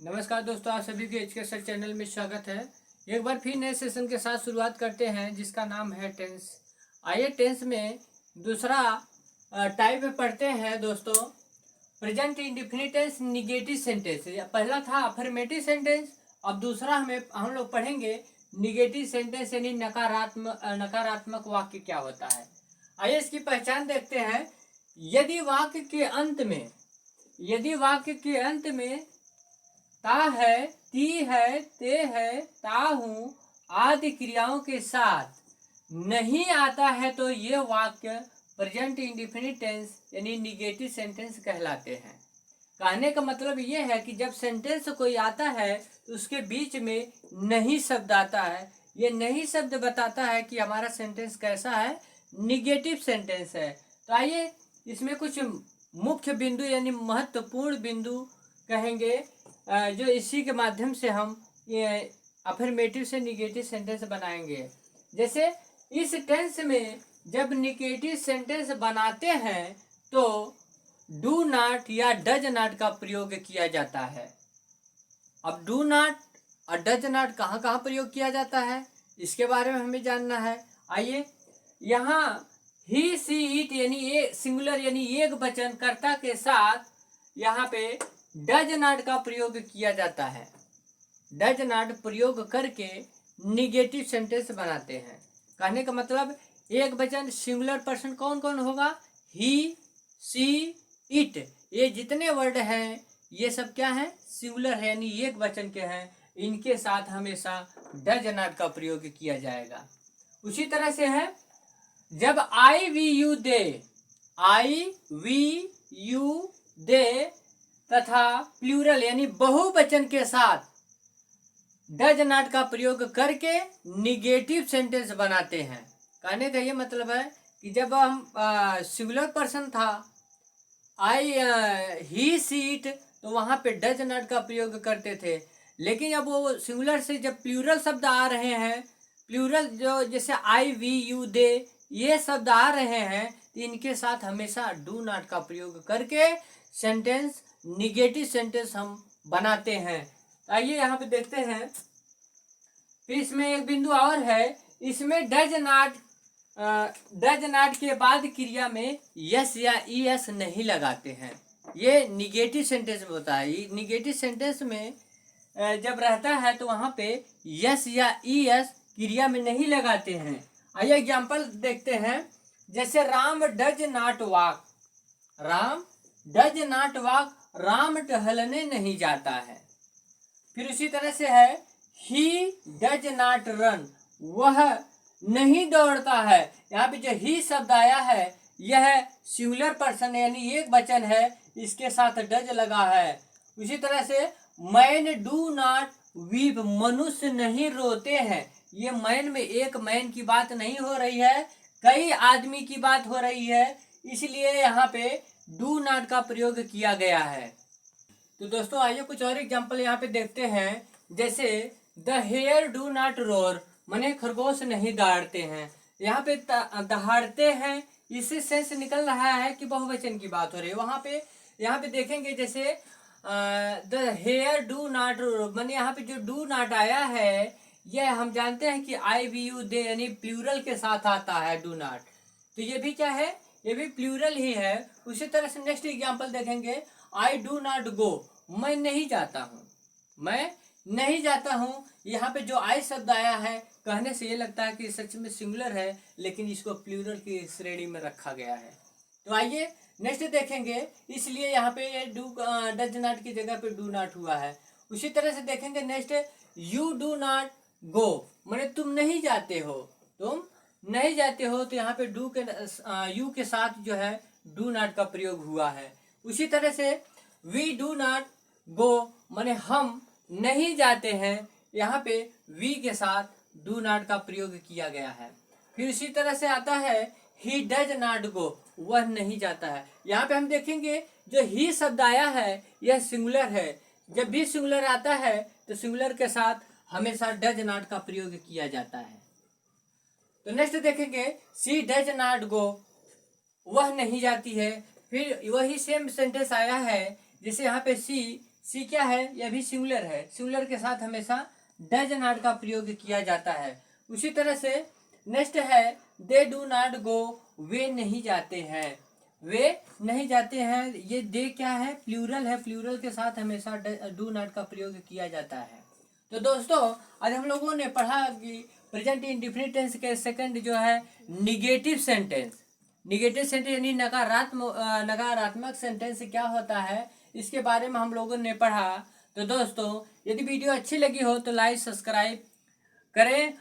नमस्कार दोस्तों, आप सभी के एजुकेशन चैनल में स्वागत है। एक बार फिर नए सेशन के साथ शुरुआत करते हैं जिसका नाम है टेंस। आइए टेंस में दूसरा टाइप में पढ़ते हैं दोस्तों। Present indefinite tense, negative sentence. पहला था अफर्मेटिव सेंटेंस, अब दूसरा हम लोग पढ़ेंगे निगेटिव सेंटेंस यानी नकारात्मक वाक्य क्या होता है। आइए इसकी पहचान देखते हैं। यदि वाक्य के अंत में ता है, ती है, ते है, ता हूं आदि क्रियाओं के साथ नहीं आता है तो ये वाक्य प्रेजेंट इंडेफिनिट टेंस यानी निगेटिव सेंटेंस कहलाते हैं। कहने का मतलब ये है कि जब सेंटेंस कोई आता है तो उसके बीच में नहीं शब्द आता है। ये नहीं शब्द बताता है कि हमारा सेंटेंस कैसा है, निगेटिव सेंटेंस है। तो आइए इसमें कुछ मुख्य बिंदु यानी महत्वपूर्ण बिंदु कहेंगे, जो इसी के माध्यम से हम ये अफर्मेटिव से निगेटिव सेंटेंस बनाएंगे। जैसे इस टेंस में जब निगेटिव सेंटेंस बनाते हैं तो डू नॉट या डज नॉट का प्रयोग किया जाता है। अब डू नॉट और डज नॉट कहाँ कहाँ प्रयोग किया जाता है इसके बारे में हमें जानना है। आइए यहाँ ही, सी, इट यानी सिंगुलर यानी एक वचन कर्ता के साथ यहाँ पे डज नॉट का प्रयोग किया जाता है। डज नॉट प्रयोग करके निगेटिव सेंटेंस बनाते हैं। कहने का मतलब एक वचन सिंगुलर पर्सन कौन कौन होगा, ही, सी, इट, ये जितने वर्ड हैं ये सब क्या है, सिंगुलर है यानी एक वचन के हैं। इनके साथ हमेशा डज नॉट का प्रयोग किया जाएगा। उसी तरह से है जब आई वी यू दे तथा प्लूरल यानी बहुवचन के साथ डज नॉट का प्रयोग करके निगेटिव सेंटेंस बनाते हैं। कहने का ये मतलब है कि जब हम सिंगुलर पर्सन था आई, ही, सी, इट, तो वहां पे डज नॉट का प्रयोग करते थे। लेकिन अब वो सिंगुलर से जब प्लूरल शब्द आ रहे हैं, प्लूरल जो जैसे आई वी यू दे ये शब्द आ रहे हैं, तो इनके साथ हमेशा डू नॉट का प्रयोग करके सेंटेंस निगेटिव सेंटेंस हम बनाते हैं। आइए यहाँ पे देखते हैं। फिर इसमें एक बिंदु और है, इसमें डज नॉट के बाद क्रिया में यस या ई एस नहीं लगाते हैं। ये निगेटिव सेंटेंस में होता है। निगेटिव सेंटेंस में जब रहता है तो वहां पे यस या ई एस क्रिया में नहीं लगाते हैं। आइए एग्जाम्पल देखते हैं। जैसे Ram does not walk, Ram टहलने नहीं जाता है। फिर उसी तरह से है ही डज नॉट रन, वह नहीं दौड़ता है। यहाँ पे जो ही शब्द आया है यह सिंगुलर पर्सन यानी एक वचन है, इसके साथ डज लगा है। उसी तरह से मैन डू नॉट वीप, मनुष्य नहीं रोते हैं। ये मैन में एक मैन की बात नहीं हो रही है, कई आदमी की बात हो रही है, इसलिए यहाँ पे डू नॉट का प्रयोग किया गया है। तो दोस्तों आइए कुछ और एग्जांपल यहाँ पे देखते हैं। जैसे the hare do not roar, माने खरगोश नहीं दहाड़ते हैं। यहाँ पे दहाड़ते हैं, इससे सेंस निकल रहा है कि बहुवचन की बात हो रही है। वहां पे यहाँ पे देखेंगे जैसे the hare do not roar, माने यहाँ पे जो डू नॉट आया है यह हम जानते हैं कि आई वी यू दे यानी प्लूरल के साथ आता है डू नॉट, तो ये भी क्या है, ये भी प्लूरल ही है। उसी तरह से नेक्स्ट एग्जांपल देखेंगे। आई डू नॉट गो, मैं नहीं जाता हूँ। यहाँ पे जो आई शब्द आया है कहने से ये लगता है कि सच में सिंगुलर है, लेकिन इसको प्लूरल की श्रेणी में रखा गया है। तो आइए नेक्स्ट देखेंगे। इसलिए यहाँ पे ये डज नॉट की जगह पे डू नॉट हुआ है। उसी तरह से देखेंगे next, you do not go, माने तुम नहीं जाते हो, तो यहाँ पे यू के साथ जो है डू नॉट का प्रयोग हुआ है। उसी तरह से वी डू नॉट गो, माने हम नहीं जाते हैं, यहाँ पे वी के साथ डू नॉट का प्रयोग किया गया है। फिर उसी तरह से आता है ही डज नॉट गो, वह नहीं जाता है। यहाँ पे हम देखेंगे जो ही शब्द आया है यह सिंगुलर है। जब भी सिंगुलर आता है तो सिंगुलर के साथ हमेशा डज नॉट का प्रयोग किया जाता है। तो नेक्स्ट देखेंगे सी डज नॉट गो, वह नहीं जाती है। फिर वही सेम सेंटेंस आया है, जैसे यहाँ पे सी सी क्या है, यह भी सिंगुलर है। सिंगुलर के साथ हमेशा डज नॉट का प्रयोग किया जाता है। उसी तरह से नेक्स्ट है दे डू नॉट गो, वे नहीं जाते हैं, वे नहीं जाते हैं। ये दे क्या है, प्लूरल है, प्लूरल के साथ हमेशा डू नॉट का प्रयोग किया जाता है। तो दोस्तों आज हम लोगों ने पढ़ा कि प्रेजेंट इंडेफिनिट टेंस के सेकंड जो है निगेटिव सेंटेंस। निगेटिव सेंटेंस यानी नकारात्मक सेंटेंस क्या होता है, इसके बारे में हम लोगों ने पढ़ा। तो दोस्तों यदि वीडियो अच्छी लगी हो तो लाइक सब्सक्राइब करें